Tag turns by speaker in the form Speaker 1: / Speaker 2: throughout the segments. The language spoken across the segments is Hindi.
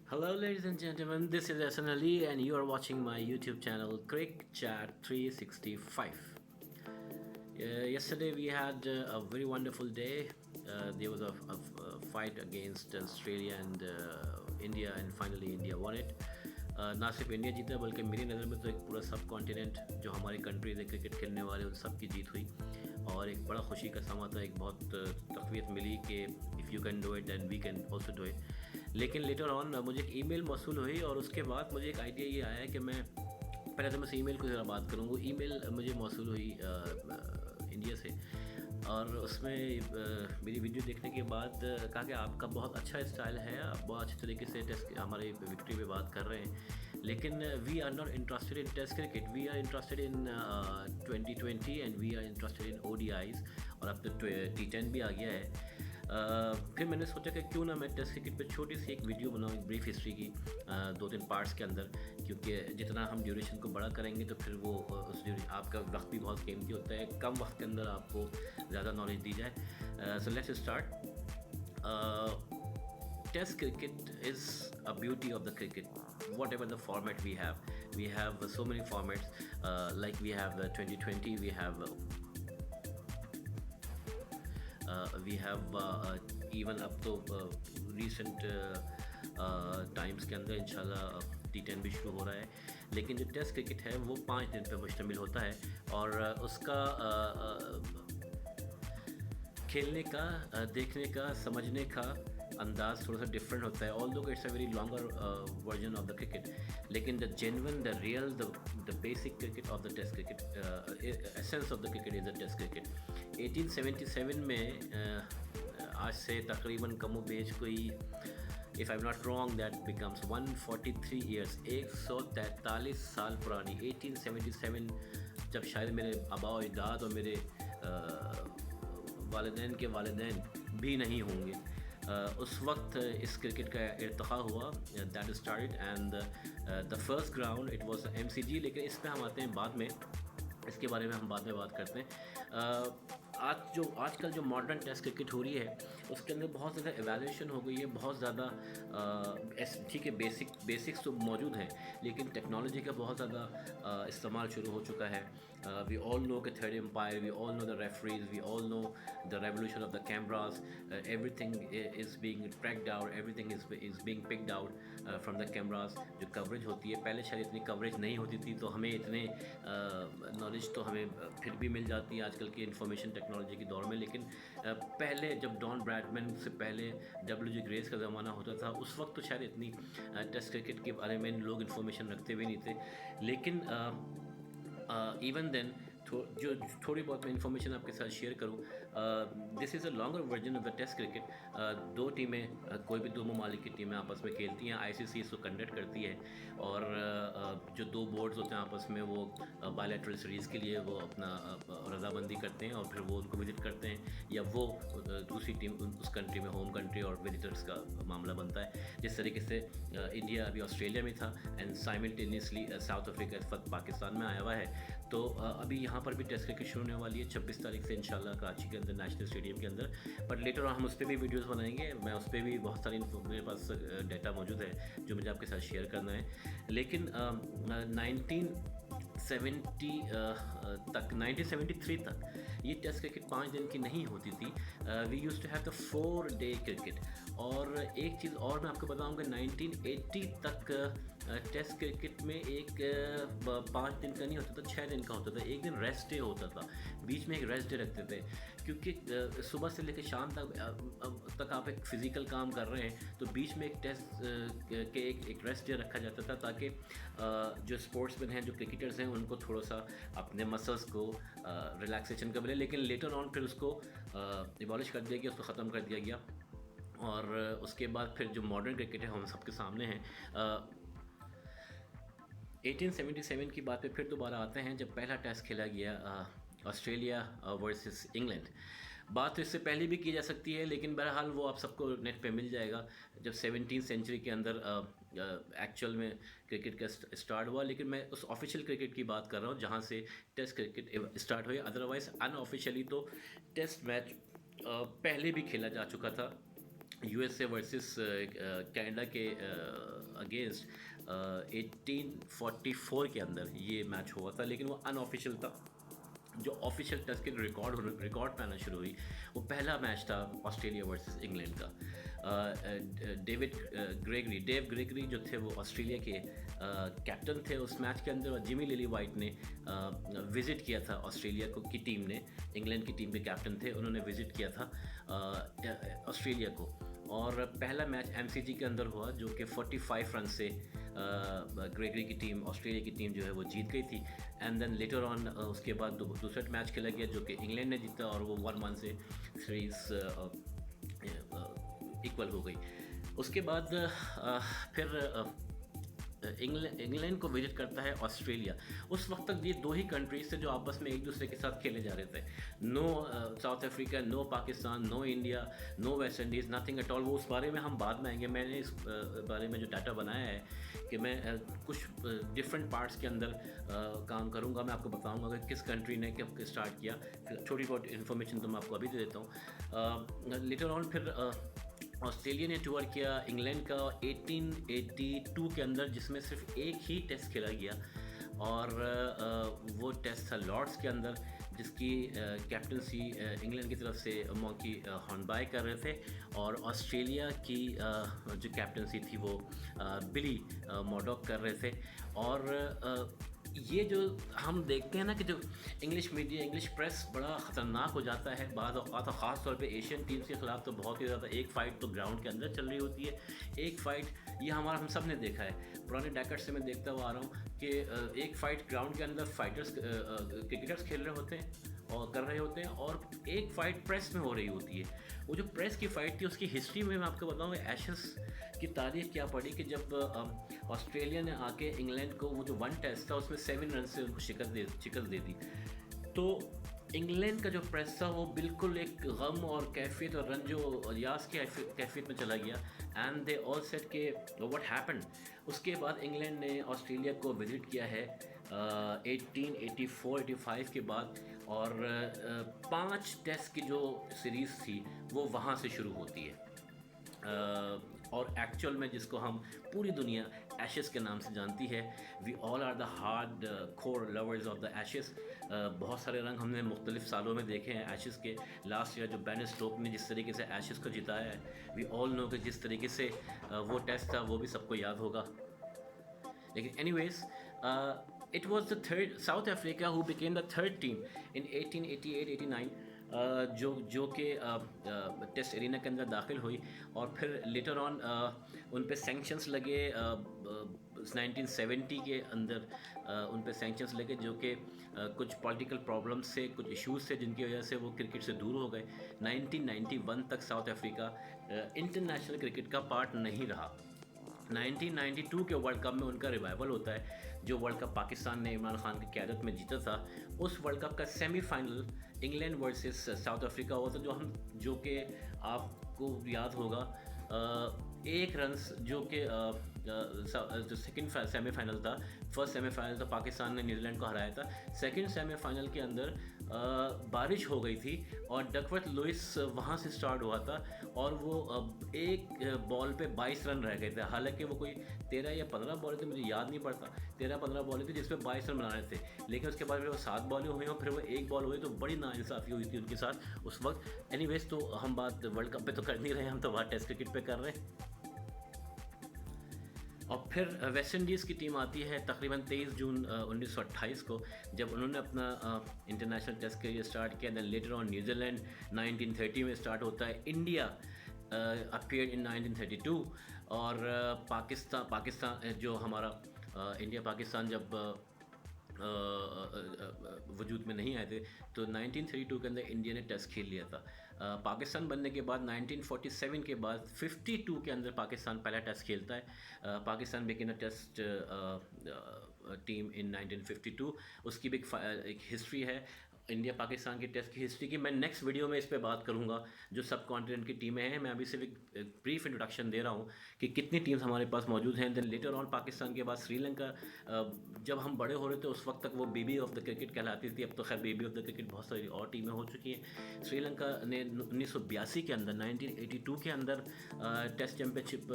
Speaker 1: Hello, ladies and gentlemen. This is Hassan Ali, and you are watching my YouTube channel, Crick Chat 365. Yesterday, we had a very wonderful day. There was a fight against Australia and India, and finally, India won it. ना सिर्फ इंडिया जीता बल्कि मेरी नज़र में तो एक पूरा सब कॉन्टिनेंट जो हमारे कंट्रीज है क्रिकेट खेलने वाले उन सब की जीत हुई और एक बड़ा खुशी का समा था। एक बहुत तकवीत मिली कि if you can do it then we can also do it. लेकिन लेटर ऑन मुझे एक ईमेल मौसूल हुई और उसके बाद मुझे एक आइडिया ये आया कि मैं पहले तो मैं इस ईमेल को ज़रा बात करूँ। वो ईमेल मुझे मौसूल हुई इंडिया से और उसमें मेरी वीडियो देखने के बाद कहा कि आपका बहुत अच्छा स्टाइल है, आप बहुत अच्छे तरीके से टेस्ट हमारे विक्ट्री पे बात कर रहे हैं, लेकिन we are not interested in test cricket, we are interested in 2020 and we are interested in ODIs और अब तो T10 भी आ गया है। फिर मैंने सोचा कि क्यों ना मैं टेस्ट क्रिकेट पे छोटी सी एक वीडियो बनाऊँ, एक ब्रीफ हिस्ट्री की 2-3 पार्ट्स के अंदर, क्योंकि जितना हम ड्यूरेशन को बड़ा करेंगे तो फिर वो आपका वक्त भी बहुत कीमती होता है, कम वक्त के अंदर आपको ज़्यादा नॉलेज दी जाए। So let's start. Test cricket is a beauty of the cricket. Whatever the format we have so many formats. Like we have 2020, we have even up to recent times के अंदर इंशाल्लाह T10 भी शुरू हो रहा है। लेकिन जो टेस्ट क्रिकेट है वो 5 दिन पर मुश्तमिल होता है और उसका खेलने का, देखने का, समझने का अंदाज़ थोड़ा सा डिफरेंट होता है। Although it's a very longer version of the cricket, लेकिन the genuine, the real, the basic cricket of the test cricket, essence of the cricket is the test cricket. 1877 में आज से तकरीबन कमो बेच कोई, if I am not wrong, that becomes 143 years, 143 साल पुरानी 1877, जब शायद मेरे आबा अजदाद और मेरे वालिदैन के वालिदैन भी नहीं होंगे, उस वक्त इस क्रिकेट का इर्तिक़ा हुआ। That started and the first ground it was MCG। लेकिन इस पर हम आते हैं बाद में, इसके बारे में हम बाद में बात करते हैं। आजकल जो मॉडर्न टेस्ट क्रिकेट हो रही है उसके अंदर बहुत ज़्यादा एवेल्यूशन हो गई है, बहुत ज़्यादा ठीक है, बेसिक्स तो मौजूद हैं, लेकिन टेक्नोलॉजी का बहुत ज़्यादा इस्तेमाल शुरू हो चुका है। वी ऑल नो कि third umpire, we all know the referees, we all know the revolution of the cameras, everything is being tracked out, everything is being picked out from the cameras. जो कवरेज होती है, पहले शायद इतनी कवरेज नहीं होती थी, तो हमें इतने नॉलेज तो हमें फिर भी मिल जाती है आजकल की इंफॉर्मेशन टेक्नोलॉजी के दौर में। लेकिन पहले जब डॉन ब्रैडमैन से पहले WG ग्रेस का ज़माना होता था, उस वक्त तो शायद इतनी टेस्ट क्रिकेट के बारे में लोग इन्फॉर्मेशन रखते भी नहीं थे। लेकिन इवन देन जो थोड़ी बहुत मैं इन्फॉर्मेशन आपके साथ शेयर करूँ, this is a longer version of the test cricket. दो टीमें, कोई भी दो ममालिक की टीमें आपस में खेलती हैं, ICC इसको कंडक्ट करती है और जो दो बोर्ड्स होते हैं आपस में वो बायलैटरल सीरीज़ के लिए वो अपना रजामंदी करते हैं और फिर वो उनको विजिट करते हैं, या वो दूसरी टीम उस कंट्री में, होम कंट्री और विजिटर्स का मामला बनता है। जिस तरीके से इंडिया अभी ऑस्ट्रेलिया में था एंड साइमल्टेनियसली साउथ अफ्रीका इस वक्त पाकिस्तान में आया हुआ है, तो अभी यहाँ पर भी टेस्ट क्रिकेट शुरू होने वाली है 26 तारीख से इंशाल्लाह कराची के अंदर नेशनल स्टेडियम के अंदर। बट लेटर ऑन हम उस पर भी वीडियोस बनाएंगे, मैं उस पर भी बहुत सारी मेरे पास डाटा मौजूद है जो मुझे आपके साथ शेयर करना है। लेकिन 1973 तक ये टेस्ट क्रिकेट 5 दिन की नहीं होती थी। We used to have the 4 day cricket. और एक चीज़ और मैं आपको बताऊंगा, 1980 तक टेस्ट क्रिकेट में एक 5 दिन का नहीं होता था, 6 दिन का होता था। एक दिन रेस्ट डे होता था, बीच में एक रेस्ट डे रखते थे, क्योंकि सुबह से लेकर शाम तक आप एक फ़िज़िकल काम कर रहे हैं, तो बीच में एक टेस्ट के एक रेस्ट डे रखा जाता था, ताकि जो स्पोर्ट्समैन हैं, जो क्रिकेटर्स हैं, उनको थोड़ा सा अपने मसल्स को रिलैक्सेशन का मिले। लेकिन लेटर ऑन फिर उसको एबॉलिश कर दिया गया, उसको ख़त्म कर दिया गया। और उसके बाद फिर जो मॉडर्न क्रिकेट है हम सबके सामने हैं। 1877 की बात पे फिर दोबारा आते हैं, जब पहला टेस्ट खेला गया ऑस्ट्रेलिया वर्सेस इंग्लैंड। बात तो इससे पहले भी की जा सकती है, लेकिन बहरहाल वो आप सबको नेट पे मिल जाएगा, जब 17वीं सेंचुरी के अंदर एक्चुअल में क्रिकेट का स्टार्ट हुआ। लेकिन मैं उस ऑफिशियल क्रिकेट की बात कर रहा हूँ जहाँ से टेस्ट क्रिकेट स्टार्ट हुई। अदरवाइज़ अनऑफिशियली तो टेस्ट मैच पहले भी खेला जा चुका था यूएसए वर्सेस कनाडा के अगेंस्ट 1844 के अंदर ये मैच हुआ था, लेकिन वो अनऑफिशियल था। जो ऑफिशियल टेस्ट के रिकॉर्ड पे आना शुरू हुई, वो पहला मैच था ऑस्ट्रेलिया वर्सेस इंग्लैंड का। डेव ग्रेगरी जो थे वो ऑस्ट्रेलिया के कैप्टन थे उस मैच के अंदर, और जिमी लिली वाइट ने विज़िट किया था ऑस्ट्रेलिया को की टीम ने, इंग्लैंड की टीम के कैप्टन थे, उन्होंने विज़िट किया था ऑस्ट्रेलिया को। और पहला मैच एमसीजी के अंदर हुआ जो कि 45 रन से ग्रेगरी की टीम, ऑस्ट्रेलिया की टीम जो है वो जीत गई थी। एंड देन लेटर ऑन उसके बाद दूसरा मैच खेला गया जो कि इंग्लैंड ने जीता, और वो 1-1 से सीरीज़ इक्वल हो गई। उसके बाद फिर इंग्लैंड को विजिट करता है ऑस्ट्रेलिया। उस वक्त तक ये दो ही कंट्रीज थे जो आपस में एक दूसरे के साथ खेले जा रहे थे। No South Africa, no Pakistan, no India, no West Indies, nothing at all. वो उस बारे में हम बाद में आएंगे। मैंने इस बारे में जो डाटा बनाया है कि मैं कुछ डिफरेंट पार्ट्स के अंदर काम करूँगा, मैं आपको बताऊँगा कि किस कंट्री ने कब स्टार्ट किया। छोटी बहुत इन्फॉर्मेशन तो मैं आपको अभी दे देता हूँ। लेटर ऑन फिर ऑस्ट्रेलिया ने टूर किया इंग्लैंड का 1882 के अंदर, जिसमें सिर्फ एक ही टेस्ट खेला गया, और वो टेस्ट था लॉर्ड्स के अंदर, जिसकी कैप्टनसी इंग्लैंड की तरफ से मॉन्की हॉर्नबाय कर रहे थे, और ऑस्ट्रेलिया की जो कैप्टनसी थी वो बिली मॉडॉक कर रहे थे। और ये जो हम देखते हैं ना कि जो इंग्लिश मीडिया, इंग्लिश प्रेस बड़ा ख़तरनाक हो जाता है बाद औक़ात, ख़ास तौर पे एशियन टीम्स के ख़िलाफ़ तो बहुत ही ज़्यादा। एक फ़ाइट तो ग्राउंड के अंदर चल रही होती है, एक फ़ाइट ये हम सब ने देखा है पुराने डेकेड से, मैं देखता हुआ आ रहा हूँ कि एक फ़ाइट ग्राउंड के अंदर फाइटर्स क्रिकेटर्स खेल रहे होते हैं और कर रहे होते हैं, और एक फ़ाइट प्रेस में हो रही होती है। वो जो प्रेस की फ़ाइट थी उसकी हिस्ट्री में मैं आपको बताऊँ, एशेस की तारीख क्या पड़ी कि जब ऑस्ट्रेलिया ने आके इंग्लैंड को वो जो 1 टेस्ट था उसमें 7 रन से उनको शिकस्त दे दी, तो इंग्लैंड का जो प्रेस था वो बिल्कुल एक गम और कैफियत और रंजो और यास की कैफियत में चला गया। एंड दे ऑल सेड के व्हाट हैपेंड। उसके बाद इंग्लैंड ने ऑस्ट्रेलिया को विजिट किया है 1884-85 के बाद, और 5 टेस्ट की जो सीरीज़ थी वो वहाँ से शुरू होती है। और एक्चुअल में जिसको हम पूरी दुनिया एशेस के नाम से जानती है, we all are the hard core lovers of the Ashes. बहुत सारे रंग हमने मुख्तलिफ सालों में देखे हैं एशेस के। लास्ट ईयर जो बेन स्टोक्स ने जिस तरीके से एशेस को जिताया है, वी ऑल नो कि जिस तरीके से वो टेस्ट था वो भी सबको याद होगा। लेकिन anyways, it was the third South Africa who became the third team in 1888-89 जो कि टेस्ट एरिना के अंदर दाखिल हुई, और फिर लेटर ऑन उन पे सैंक्शंस लगे 1970 के अंदर। उन पे सैंक्शंस लगे जो कि कुछ पॉलिटिकल प्रॉब्लम्स से, कुछ इश्यूज थे जिनकी वजह से वो क्रिकेट से दूर हो गए। 1991 तक साउथ अफ्रीका इंटरनेशनल क्रिकेट का पार्ट नहीं रहा। 1992 के वर्ल्ड कप में उनका रिवाइवल होता है, जो वर्ल्ड कप पाकिस्तान ने इमरान खान की क़यादत में जीता था। उस वर्ल्ड कप का semifinal England versus south Africa हुआ था, जो कि आपको याद होगा, एक रन जो कि जो सेकंड सेमीफाइनल था। फर्स्ट सेमीफाइनल तो पाकिस्तान ने न्यूजीलैंड को हराया था। सेकंड सेमीफाइनल के अंदर बारिश हो गई थी और डकवर्थ लुइस वहाँ से स्टार्ट हुआ था, और वो एक बॉल पे 22 रन रह गए थे। हालांकि वो कोई 13 या 15 बॉलें थे, मुझे याद नहीं पड़ता, 13-15 बॉलें थी जिसमें 22 रन बनाने थे। लेकिन उसके बाद फिर वो 7 बॉलें हुई और फिर वो 1 बॉल हुई, तो बड़ी नाइंसाफ़ी हुई थी उनके साथ उस वक्त। एनीवेज, तो हम बात वर्ल्ड कप पे तो कर नहीं रहे, हम तो बात टेस्ट क्रिकेट पे कर रहे हैं। और फिर वेस्ट इंडीज़ की टीम आती है तकरीबन 23 जून 1928 को, जब उन्होंने अपना इंटरनेशनल टेस्ट करियर स्टार्ट किया। दैन लेटर ऑन न्यूजीलैंड 1930 में स्टार्ट होता है। इंडिया अपीयर्ड इन 1932, और पाकिस्तान जो हमारा इंडिया पाकिस्तान जब वजूद में नहीं आए थे, तो 1932 के अंदर इंडिया ने टेस्ट खेल लिया था। पाकिस्तान बनने के बाद 1947 के बाद 52 के अंदर पाकिस्तान पहला टेस्ट खेलता है। Pakistan became a test team in 1952। उसकी भी एक हिस्ट्री है। इंडिया पाकिस्तान की टेस्ट की हिस्ट्री की मैं नेक्स्ट वीडियो में इस पे बात करूंगा। जो सब कॉन्टिनेंट की टीमें हैं, मैं अभी सिर्फ एक ब्रीफ इंट्रोडक्शन दे रहा हूँ कि कितनी टीम्स हमारे पास मौजूद हैं। देन लेटर ऑन पाकिस्तान के बाद श्रीलंका, जब हम बड़े हो रहे थे उस वक्त तक वो बेबी ऑफ द क्रिकेट कहलाती थी। अब तो खैर बेबी ऑफ द क्रिकेट बहुत सारी और टीमें हो चुकी हैं। श्रीलंका ने 1982 के अंदर 1982 के अंदर टेस्ट चैम्पियनशिप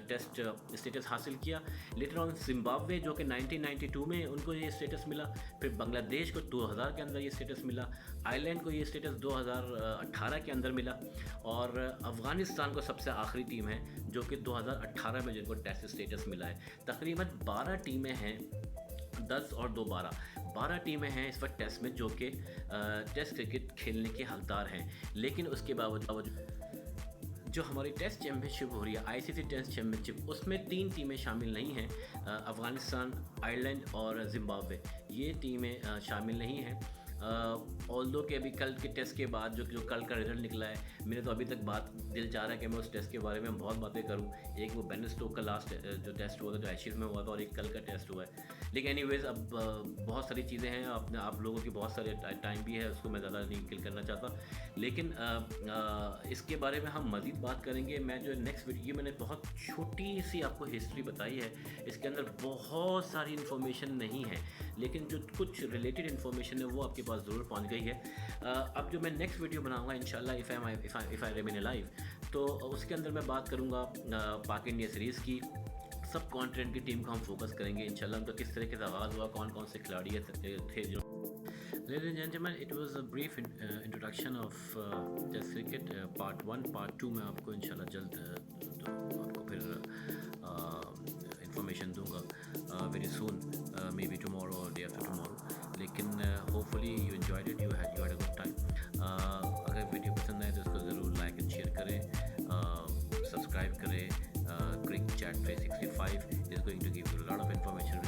Speaker 1: टेस्ट स्टेटस हासिल किया। लेटर ऑन जिम्बाब्वे जो कि 1992 में उनको ये स्टेटस मिला। फिर बांग्लादेश को 2000 के अंदर ये स्टेटस मिला। आयरलैंड को ये स्टेटस 2018 के अंदर मिला। और अफ़गानिस्तान को सबसे आखिरी टीम है जो कि 2018 में जिनको टेस्ट स्टेटस मिला है। तकरीबन 12 टीमें हैं, 10 और 2 12 टीमें हैं इस वक्त टेस्ट में जो कि टेस्ट क्रिकेट खेलने के हकदार हैं। लेकिन उसके बावजूद जो हमारी टेस्ट चैम्पियनशिप हो रही है, आईसीसी टेस्ट चैम्पियनशिप, उसमें 3 टीमें शामिल नहीं हैं। अफ़गानिस्तान, आयरलैंड और जिम्बाब्वे, ये टीमें शामिल नहीं हैं। ऑल्दो के अभी कल के टेस्ट के बाद जो कल का रिजल्ट निकला है, मेरे तो अभी तक दिल चाह रहा है कि मैं उस टेस्ट के बारे में बहुत बातें करूं। एक वो बेन स्टोक का लास्ट जो टेस्ट हुआ था, जो एशेज़ में हुआ था, और एक कल का टेस्ट हुआ है। लेकिन एनीवेज़ अब बहुत सारी चीज़ें हैं, आप लोगों की बहुत सारे टाइम भी है, उसको मैं ज़्यादा नहीं किल करना चाहता। लेकिन इसके बारे में हम मज़ीद बात करेंगे। मैं जो नेक्स्ट वीडियो, मैंने बहुत छोटी सी आपको हिस्ट्री बताई है, इसके अंदर बहुत सारी इन्फॉर्मेशन नहीं है, लेकिन जो कुछ रिलेटेड इन्फॉर्मेशन है वो आपके पास ज़रूर पहुंच गई है। अब जो मैं नेक्स्ट वीडियो बनाऊंगा इंशाल्लाह, इफ़ आई रिमेन अलाइव, तो उसके अंदर मैं बात करूंगा पाक इंडिया सीरीज़ की। सब कॉन्टिनेंट की टीम को हम फोकस करेंगे इंशाल्लाह। उनका किस तरह से आगाज़ हुआ, कौन कौन से खिलाड़ी थे जो। Ladies and gentlemen, it was a brief introduction of Test cricket part 1. Part 2 मैं आपको इंशाल्लाह जल्द आपको फिर इंफॉर्मेशन दूंगा very soon, maybe tomorrow or day after tomorrow. लेकिन hopefully you enjoyed it, you had a good time. अगर वीडियो पसंद आए तो इसको ज़रूर लाइक एंड शेयर करें, सब्सक्राइब करें। Cricket Chat 365 is going to give you a lot of information